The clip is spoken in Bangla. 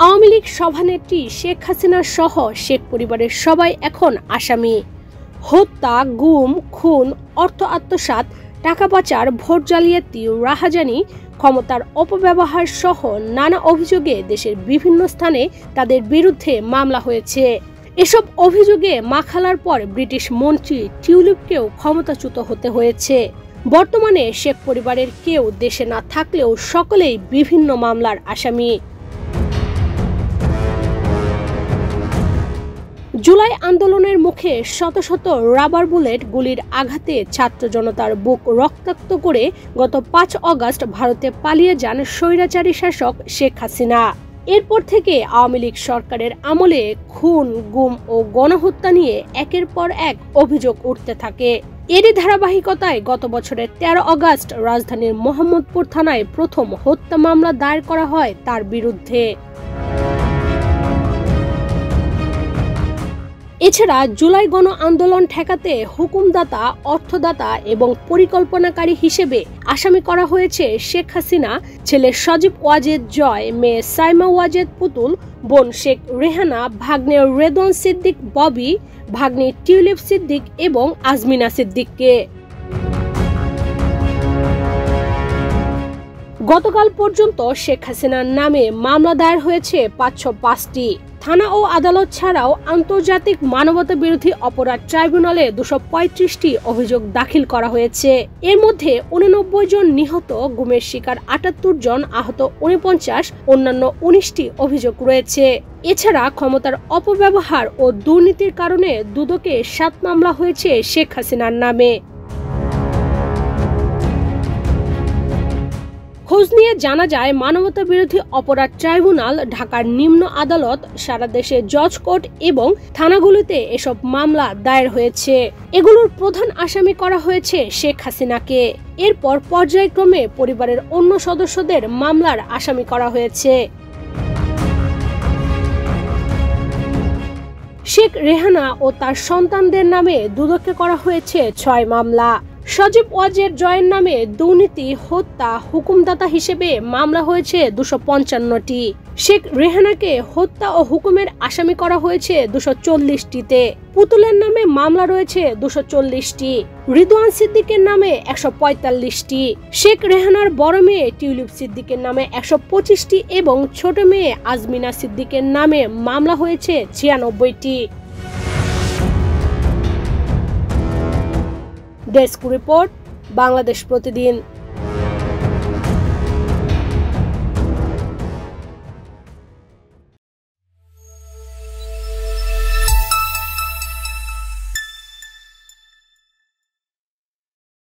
আওয়ামী লীগ সভানেত্রী শেখ হাসিনা সহ শেখ পরিবারের সবাই এখন আসামি। হত্যা, গুম, খুন, অর্থ আত্মসাৎ, টাকা পাচার, ভোট জালিয়াতি, রাহাজানি, ক্ষমতার অপব্যবহার সহ নানা অভিযোগে দেশের বিভিন্ন স্থানে তাদের বিরুদ্ধে মামলা হয়েছে। এসব অভিযোগে মাখালার পর ব্রিটিশ মন্ত্রী টিউলিপকেও ক্ষমতাচ্যুত হতে হয়েছে। বর্তমানে শেখ পরিবারের কেউ দেশে না থাকলেও সকলেই বিভিন্ন মামলার আসামি। জুলাই আন্দোলনের মুখে শত শত রাবার বুলেট গুলির আঘাতে ছাত্র জনতার বুক রক্তাক্ত করে গত ৫ অগস্ট ভারতে পালিয়ে যান স্বৈরাচারী শাসক শেখ হাসিনা। এরপর থেকে আওয়ামী লীগ সরকারের আমলে খুন, গুম ও গণহত্যা নিয়ে একের পর এক অভিযোগ উঠতে থাকে। এরই ধারাবাহিকতায় গত বছরের ১৩ অগস্ট রাজধানীর মোহাম্মদপুর থানায় প্রথম হত্যা মামলা দায়ের করা হয় তার বিরুদ্ধে। এছাড়া জুলাই গণ আন্দোলন ঠেকাতে হুকুমদাতা, অর্থদাতা এবং পরিকল্পনাকারী হিসেবে আসামি করা হয়েছে শেখ হাসিনা, ছেলে সজীব ওয়াজেদ জয়, মেয়ে সাইমা ওয়াজেদ পুতুল, বোন শেখ রেহানা, ভাগ্নে রেদওয়ান সিদ্দিক ববি, ভাগ্নি টিউলিপ সিদ্দিক এবং আজমিনা সিদ্দিককে। গতকাল পর্যন্ত শেখ হাসিনার নামে মামলা দায়ের হয়েছে ৫০৫টি। থানা ও আদালত ছাড়াও আন্তর্জাতিক মানবতা বিরোধী অপরাধ ট্রাইব্যুনালে ২৩৫টি অভিযোগ দাখিল করা হয়েছে। এর মধ্যে ৮৯ জন নিহত, গুমের শিকার ৭৮ জন, আহত ৪৯, অন্যান্য ১৯টি অভিযোগ রয়েছে। এছাড়া ক্ষমতার অপব্যবহার ও দুর্নীতির কারণে দুদকে ৭ মামলা হয়েছে শেখ হাসিনার নামে। খোঁজ নিয়ে জানা যায়, মানবতা বিরোধী অপরাধ ট্রাইব্যুনাল, ঢাকার নিম্ন আদালত, সারা দেশে জজ কোর্ট এবং থানাগুলিতে এসব মামলা দায়ের হয়েছে। এগুলোর প্রধান আসামি করা হয়েছে শেখ হাসিনাকে। এরপর পর্যায়ক্রমে পরিবারের অন্য সদস্যদের মামলার আসামি করা হয়েছে। শেখ রেহানা ও তার সন্তানদের নামে দুদকে করা হয়েছে ৬ মামলা। সজীব ওয়াজেদ জয়ের নামে দুর্নীতি, হত্যা, হুকুমদাতা হিসেবে মামলা হয়েছে ২৫৫টি। শেখ রেহানাকে হত্যা ও হুকুমের আসামি করা হয়েছে ২৪০টিতে। পুতুলের নামে মামলা রয়েছে ২৪০টি। রিদওয়ান সিদ্দিকের নামে ১৪৫টি। শেখ রেহানার বড় মেয়ে টিউলিপ সিদ্দিকের নামে ১২৫টি এবং ছোট মেয়ে আজমিনা সিদ্দিকের নামে মামলা হয়েছে ৯৬টি। ডেস্ক রিপোর্ট, বাংলাদেশ প্রতিদিন।